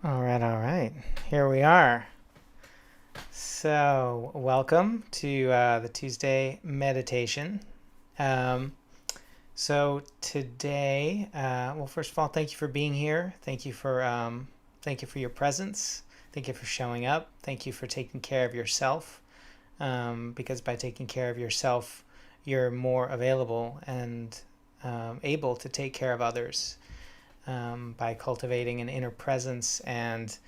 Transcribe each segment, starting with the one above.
All right, all right. Here we are. So, welcome to the Tuesday meditation. Um, so today, well, first of all, thank you for being here. Thank you for your presence. Thank you for showing up. Thank you for taking care of yourself. Because by taking care of yourself, you're more available and able to take care of others by cultivating an inner presence and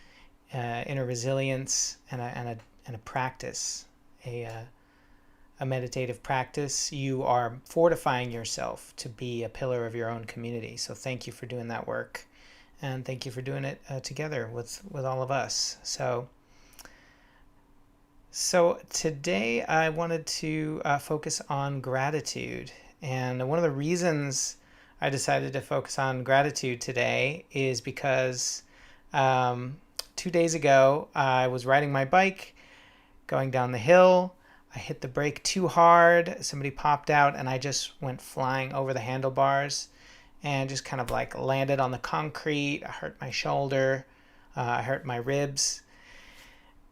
inner resilience and a practice, a, uh, a meditative practice. You are fortifying yourself to be a pillar of your own community. So thank you for doing that work, and thank you for doing it together with all of us. So today I wanted to focus on gratitude, and one of the reasons I decided to focus on gratitude today is because um, 2 days ago I was riding my bike going down the hill. I hit the brake too hard. Somebody popped out, and I just went flying over the handlebars and just kind of like landed on the concrete. I hurt my shoulder. I hurt my ribs.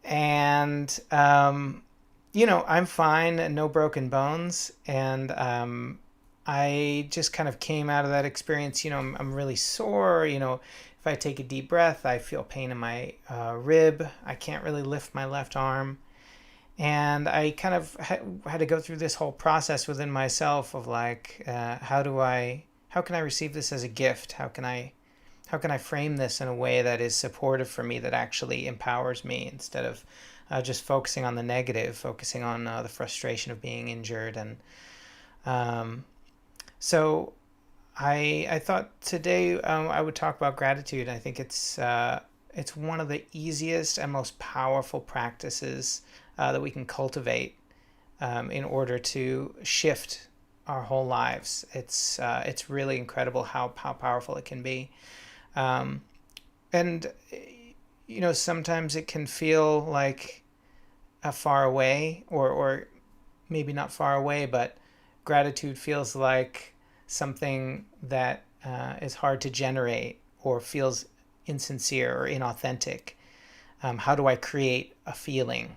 And, I'm fine, no broken bones. And I just kind of came out of that experience. I'm really sore. If I take a deep breath, I feel pain in my rib. I can't really lift my left arm. And I kind of had to go through this whole process within myself of like, how can I receive this as a gift? How can I frame this in a way that is supportive for me, that actually empowers me, instead of just focusing on the negative, focusing on the frustration of being injured. And um, so I thought today I would talk about gratitude. I think it's one of the easiest and most powerful practices that we can cultivate in order to shift our whole lives. It's really incredible how powerful it can be. Um, and sometimes it can feel like a far away, or maybe not far away, but gratitude feels like something that is hard to generate, or feels insincere or inauthentic. How do I create a feeling?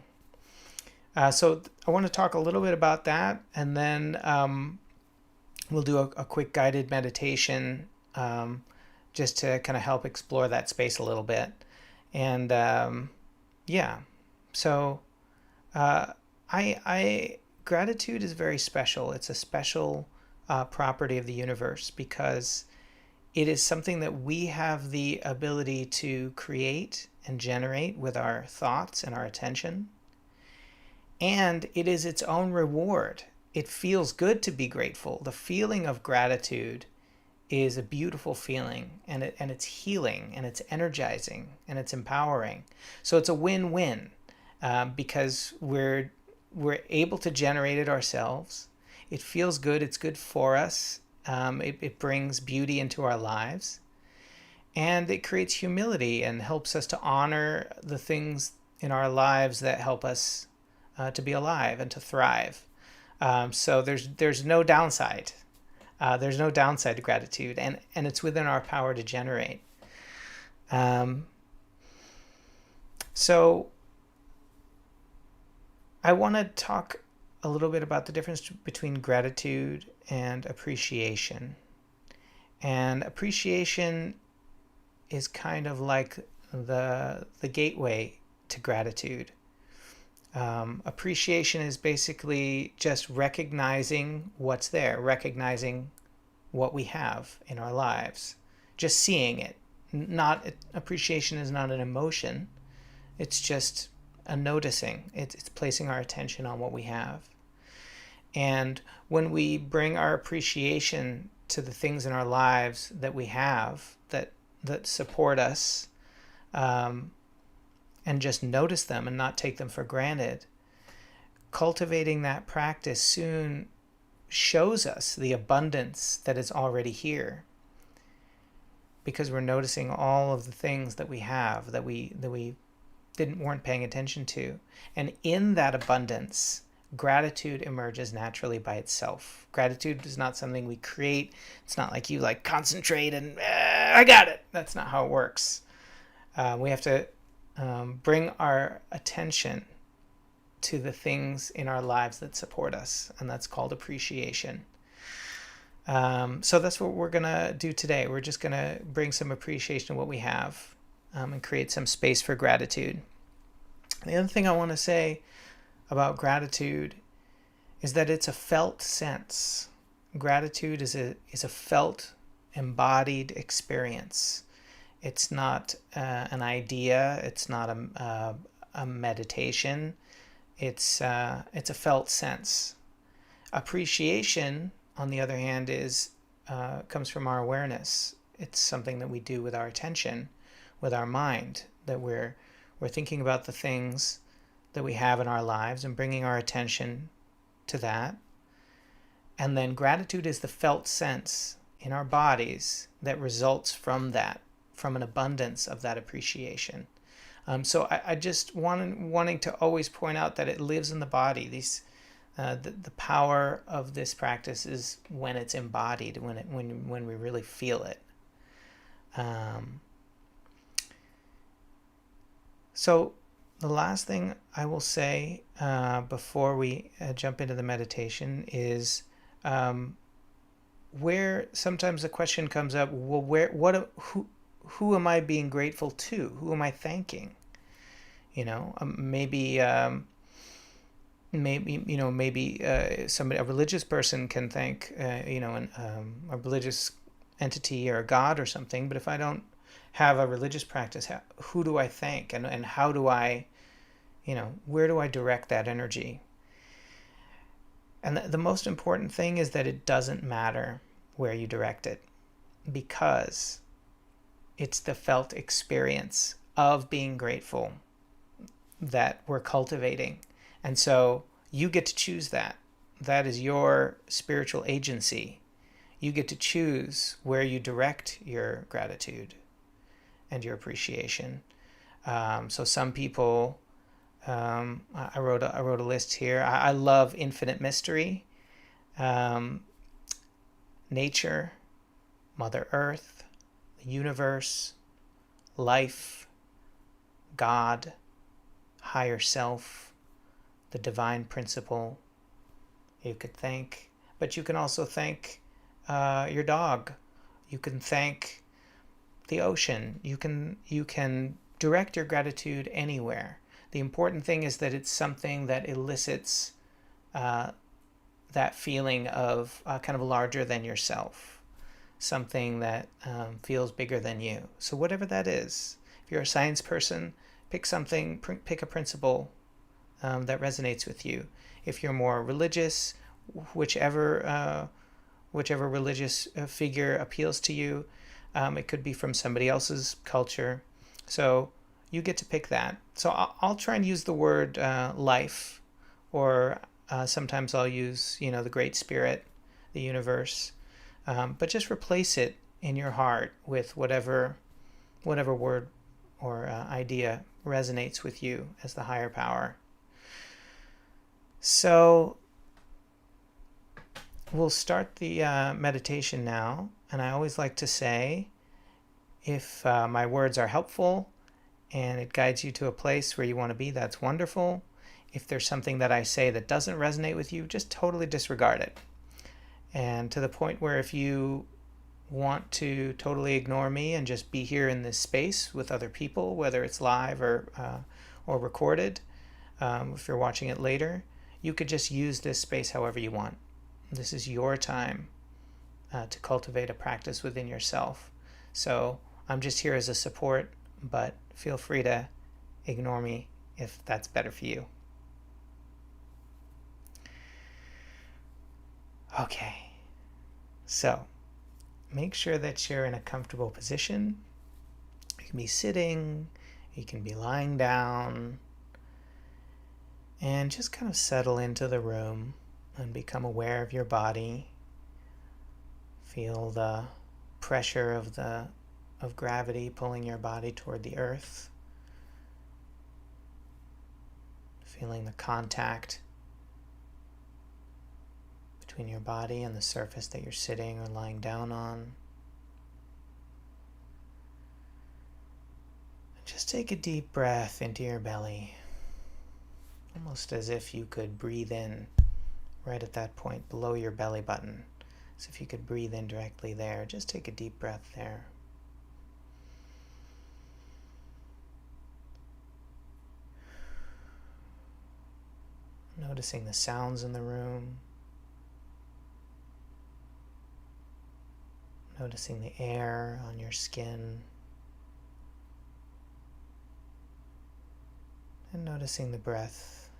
So I want to talk a little bit about that, and then we'll do a quick guided meditation, just to kind of help explore that space a little bit. And yeah, so uh, I gratitude is very special. It's a special property of the universe, because it is something that we have the ability to create and generate with our thoughts and our attention. And it is its own reward. It feels good to be grateful. The feeling of gratitude is a beautiful feeling, and it's healing, and it's energizing, and it's empowering. So it's a win-win, because we're able to generate it ourselves. It feels good. It's good for us. It brings beauty into our lives, and it creates humility and helps us to honor the things in our lives that help us to be alive and to thrive. So there's no downside. There's no downside to gratitude, and it's within our power to generate. Um, so I want to talk a little bit about the difference between gratitude and appreciation. And appreciation is kind of like the gateway to gratitude. Appreciation is basically just recognizing what's there, recognizing what we have in our lives, just seeing it. Not Appreciation is not an emotion; it's just a noticing. It's placing our attention on what we have. And when we bring our appreciation to the things in our lives that we have, that support us, um, and just notice them and not take them for granted, cultivating that practice soon shows us the abundance that is already here, because we're noticing all of the things that we have that we weren't paying attention to. And in that abundance, gratitude emerges naturally by itself. Gratitude is not something we create. It's not like you like concentrate and I got it. That's not how it works. We have to bring our attention to the things in our lives that support us, and that's called appreciation. So that's what we're going to do today. We're just going to bring some appreciation to what we have, and create some space for gratitude. The other thing I want to say about gratitude is that it's a felt sense. Gratitude is a felt, embodied experience. It's not an idea. It's not a meditation. It's a felt sense. Appreciation, on the other hand, comes from our awareness. It's something that we do with our attention, with our mind, that we're thinking about the things that we have in our lives and bringing our attention to that. And then gratitude is the felt sense in our bodies that results from that, from an abundance of that appreciation. So I just wanting to always point out that it lives in the body. The power of this practice is when it's embodied, when we really feel it. So the last thing I will say before we jump into the meditation is where sometimes the question comes up, well, who am I being grateful to? Who am I thanking? Maybe somebody, a religious person, can thank a religious entity or a god or something. But if I don't have a religious practice, who do I thank, and how do I, where do I direct that energy? And the most important thing is that it doesn't matter where you direct it, because it's the felt experience of being grateful that we're cultivating. And so you get to choose that. That is your spiritual agency. You get to choose where you direct your gratitude and your appreciation. So some people, I wrote a list here. I love infinite mystery, nature, Mother Earth, the universe, life, God, higher self, the divine principle. You could thank, but you can also thank your dog. You can thank the ocean. You can direct your gratitude anywhere. The important thing is that it's something that elicits that feeling of kind of larger than yourself, something that feels bigger than you. So whatever that is, if you're a science person, pick a principle that resonates with you. If you're more religious, whichever religious figure appeals to you. It could be from somebody else's culture. So you get to pick that. So I'll try and use the word life, or sometimes I'll use, the Great Spirit, the universe. But just replace it in your heart with whatever word or idea resonates with you as the higher power. So we'll start the meditation now. And I always like to say, if my words are helpful and it guides you to a place where you want to be, that's wonderful. If there's something that I say that doesn't resonate with you, just totally disregard it. And to the point where if you want to totally ignore me and just be here in this space with other people, whether it's live or recorded, if you're watching it later, you could just use this space however you want. This is your time to cultivate a practice within yourself. So I'm just here as a support, but feel free to ignore me if that's better for you. Okay, so make sure that you're in a comfortable position. You can be sitting, you can be lying down, and just kind of settle into the room and become aware of your body. Feel the pressure of gravity pulling your body toward the earth. Feeling the contact between your body and the surface that you're sitting or lying down on. Just take a deep breath into your belly, almost as if you could breathe in right at that point below your belly button. As if you could breathe in directly there. Just take a deep breath there. Noticing the sounds in the room. Noticing the air on your skin. And noticing the breath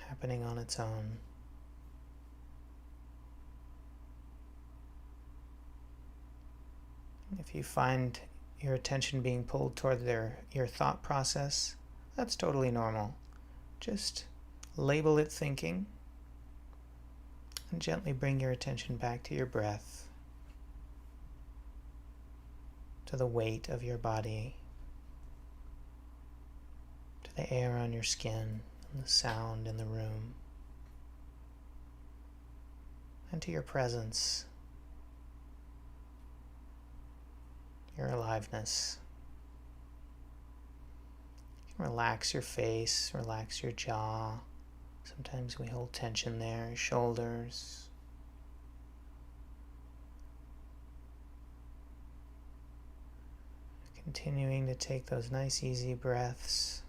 happening on its own. If you find your attention being pulled toward your thought process, that's totally normal. Just label it thinking and gently bring your attention back to your breath, to the weight of your body, to the air on your skin and the sound in the room, and to your presence, your aliveness. You can relax your face, relax your jaw. Sometimes we hold tension there, shoulders. Continuing to take those nice easy breaths.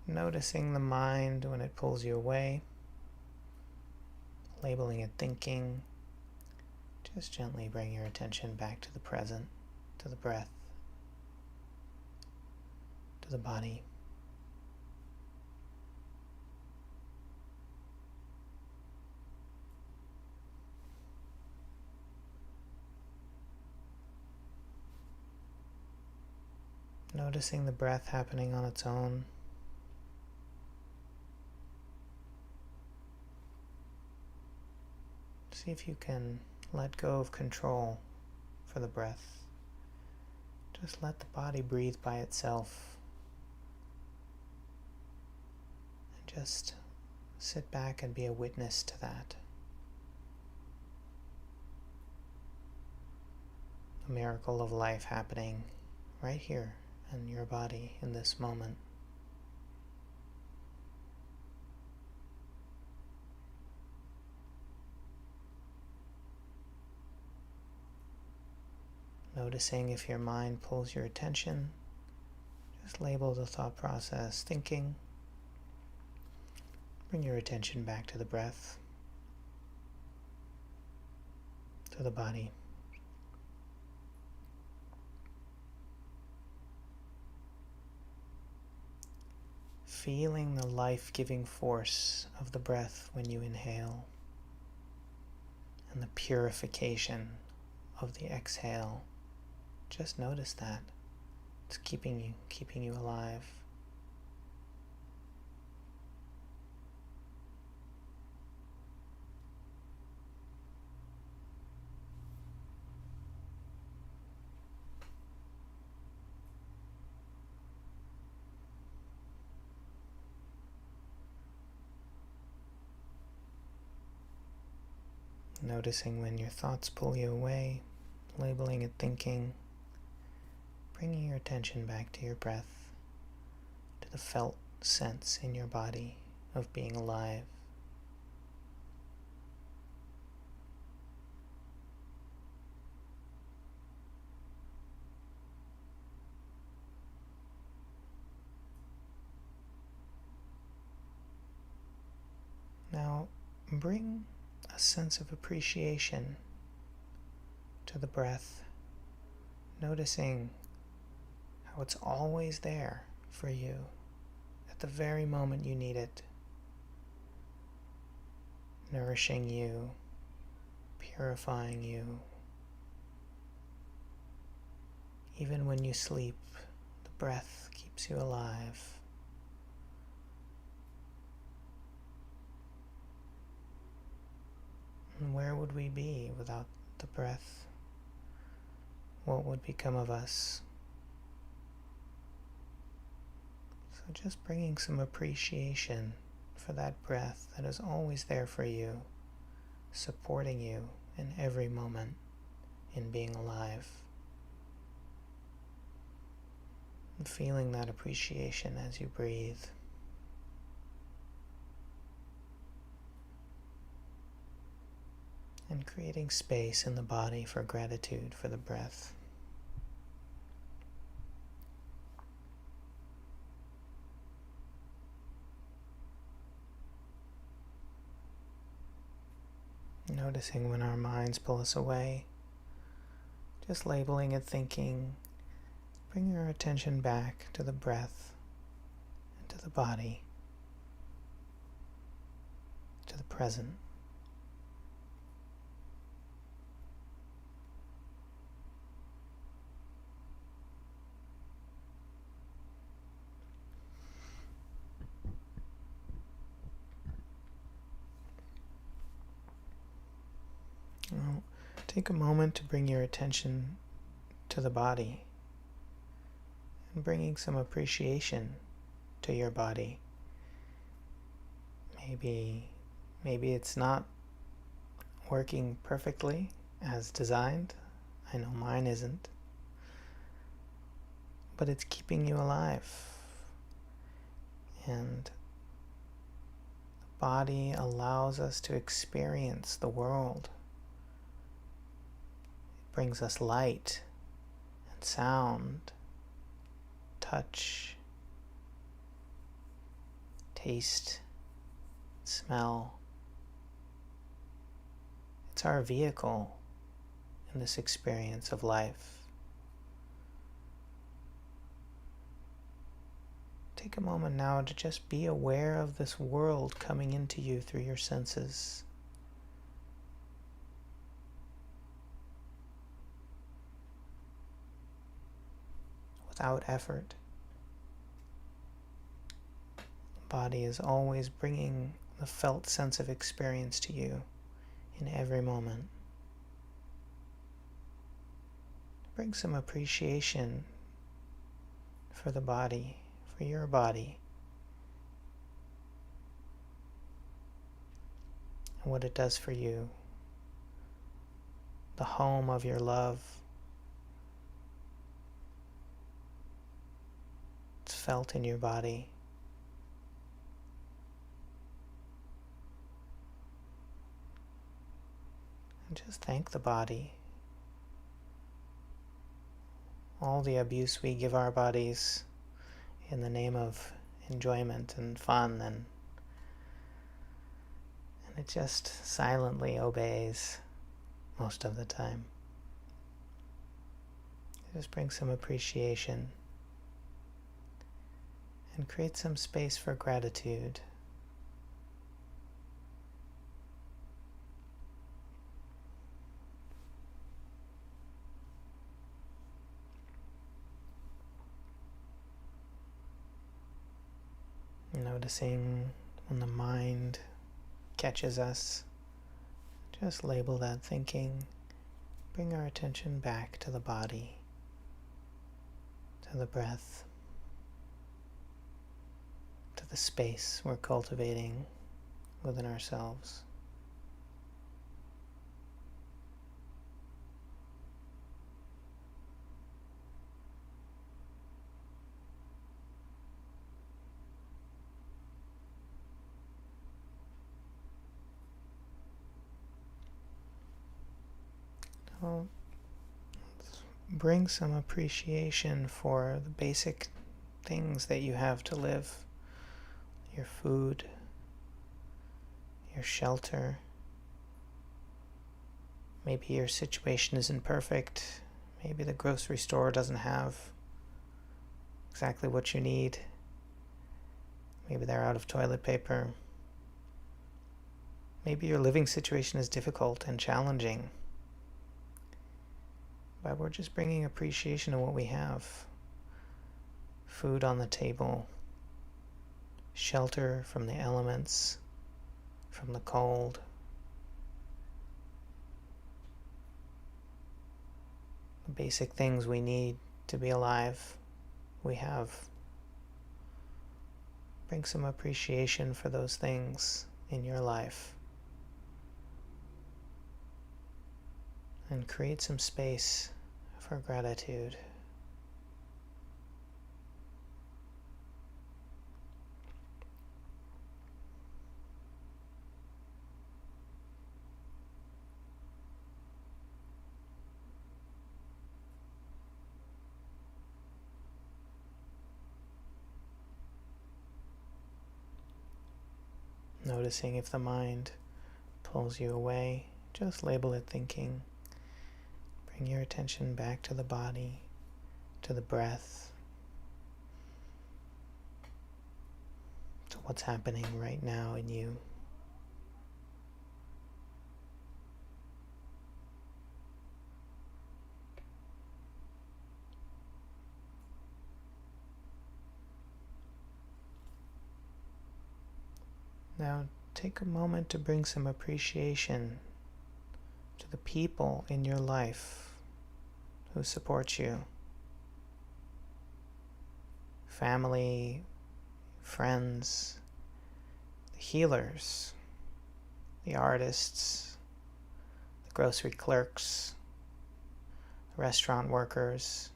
Noticing the mind when it pulls you away. Labeling it thinking. Just gently bring your attention back to the present, to the breath, to the body. Noticing the breath happening on its own. See if you can let go of control for the breath. Just let the body breathe by itself. And just sit back and be a witness to that. The miracle of life happening right here in your body in this moment. Noticing if your mind pulls your attention, just label the thought process thinking. Bring your attention back to the breath, to the body. Feeling the life-giving force of the breath when you inhale, and the purification of the exhale. Just notice that. It's keeping you alive. Noticing when your thoughts pull you away, labeling it thinking, bringing your attention back to your breath, to the felt sense in your body of being alive. Now, bring a sense of appreciation to the breath, noticing how it's always there for you at the very moment you need it, nourishing you, purifying you. Even when you sleep, the breath keeps you alive. And where would we be without the breath? What would become of us? So just bringing some appreciation for that breath that is always there for you, supporting you in every moment in being alive. And feeling that appreciation as you breathe. And creating space in the body for gratitude for the breath. Noticing when our minds pull us away, just labeling it, thinking, bring your attention back to the breath and to the body, to the present. Now, take a moment to bring your attention to the body and bringing some appreciation to your body. Maybe it's not working perfectly as designed. I know mine isn't. But it's keeping you alive. And the body allows us to experience the world. It brings us light and sound, touch, taste, smell. It's our vehicle in this experience of life. Take a moment now to just be aware of this world coming into you through your senses. Without effort. The body is always bringing the felt sense of experience to you in every moment. Bring some appreciation for the body, for your body, and what it does for you, the home of your love. It's felt in your body. And just thank the body. All the abuse we give our bodies in the name of enjoyment and fun, and it just silently obeys most of the time. Just bring some appreciation and create some space for gratitude. Noticing when the mind catches us, just label that thinking. Bring our attention back to the body, to the breath, to the space we're cultivating within ourselves. So bring some appreciation for the basic things that you have to live. Your food, your shelter. Maybe your situation isn't perfect. Maybe the grocery store doesn't have exactly what you need. Maybe they're out of toilet paper. Maybe your living situation is difficult and challenging. But we're just bringing appreciation of what we have. Food on the table, shelter from the elements, from the cold. The basic things we need to be alive, we have. Bring some appreciation for those things in your life. And create some space for gratitude. Noticing if the mind pulls you away, just label it thinking. Bring your attention back to the body, to the breath, to what's happening right now in you. Now take a moment to bring some appreciation to the people in your life who support you. Family, friends, the healers, the artists, the grocery clerks, the restaurant workers,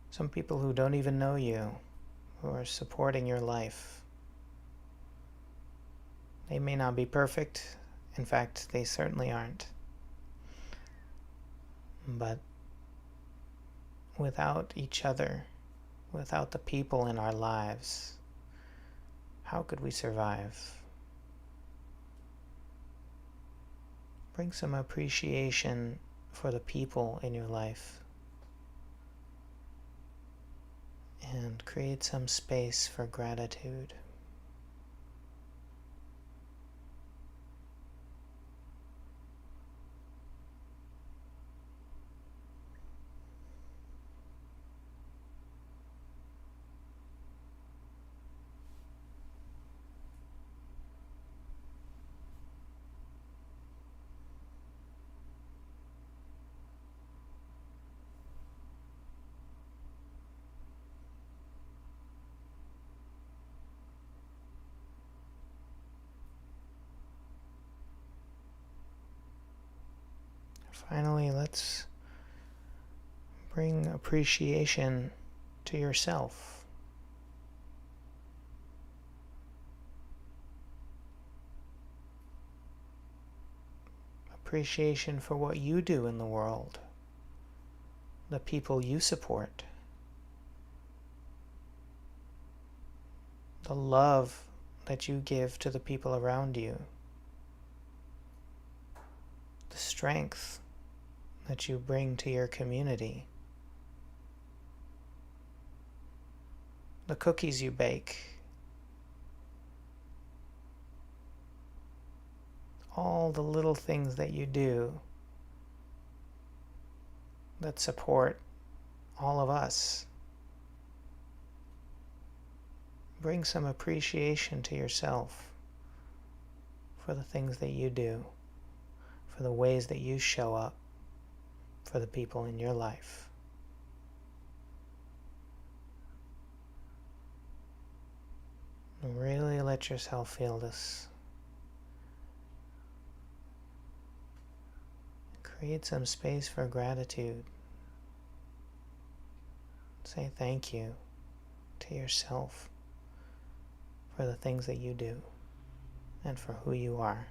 some people who don't even know you, who are supporting your life. They may not be perfect. In fact, they certainly aren't. But without each other, without the people in our lives, how could we survive? Bring some appreciation for the people in your life and create some space for gratitude. Finally, let's bring appreciation to yourself. Appreciation for what you do in the world, the people you support, the love that you give to the people around you, the strength that you bring to your community, the cookies you bake, all the little things that you do that support all of us. Bring some appreciation to yourself for the things that you do, for the ways that you show up for the people in your life. Really let yourself feel this. Create some space for gratitude. Say thank you to yourself for the things that you do and for who you are.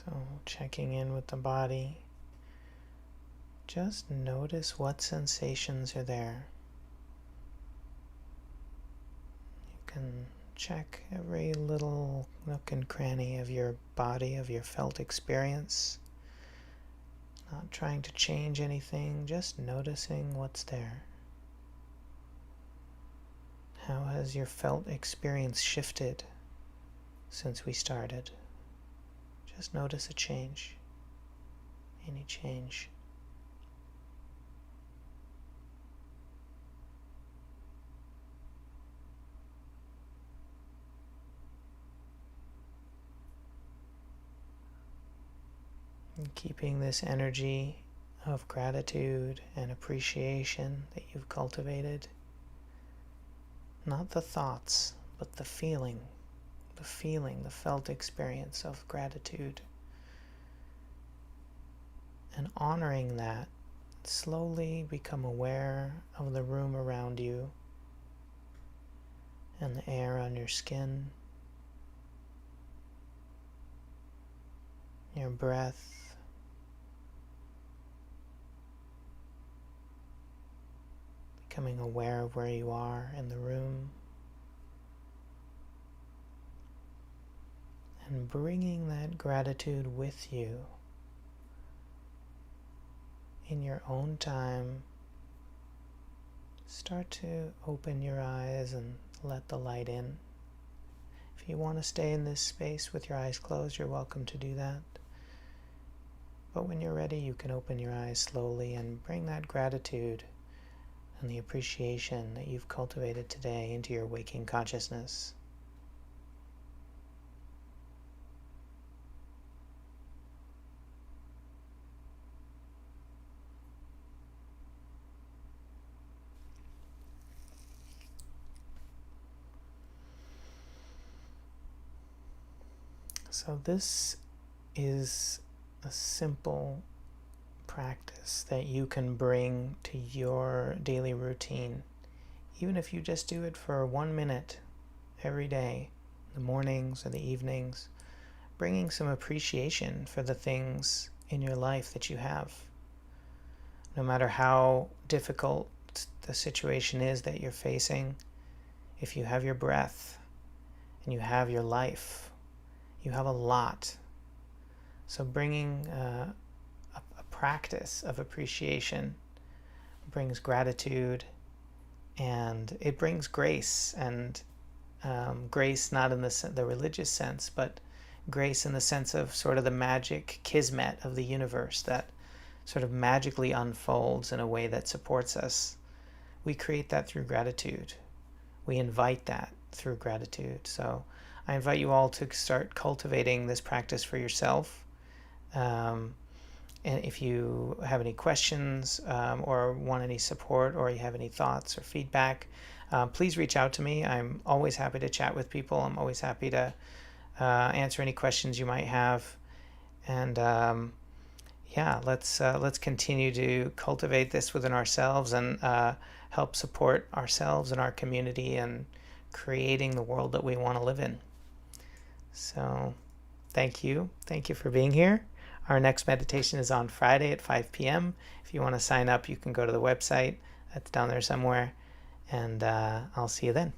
So checking in with the body, just notice what sensations are there. You can check every little nook and cranny of your body, of your felt experience. Not trying to change anything, just noticing what's there. How has your felt experience shifted since we started? Just notice a change, any change. And keeping this energy of gratitude and appreciation that you've cultivated, not the thoughts, but the feeling, the felt experience of gratitude. And honoring that, slowly become aware of the room around you and the air on your skin, your breath, becoming aware of where you are in the room, and bringing that gratitude with you in your own time. Start to open your eyes and let the light in. If you want to stay in this space with your eyes closed, you're welcome to do that. But when you're ready, you can open your eyes slowly and bring that gratitude and the appreciation that you've cultivated today into your waking consciousness. So this is a simple practice that you can bring to your daily routine, even if you just do it for 1 minute every day, the mornings or the evenings, bringing some appreciation for the things in your life that you have. No matter how difficult the situation is that you're facing, if you have your breath and you have your life, you have a lot. So bringing a practice of appreciation brings gratitude, and it brings grace, and grace not in the religious sense, but grace in the sense of sort of the magic kismet of the universe that sort of magically unfolds in a way that supports us. We create that through gratitude. We invite that through gratitude. So I invite you all to start cultivating this practice for yourself. And if you have any questions or want any support, or you have any thoughts or feedback, please reach out to me. I'm always happy to chat with people. I'm always happy to answer any questions you might have. And yeah, let's continue to cultivate this within ourselves and help support ourselves and our community and creating the world that we want to live in. So thank you for being here. Our next meditation is on Friday at 5 p.m. If you want to sign up, you can go to the website. That's down there somewhere. And I'll see you then.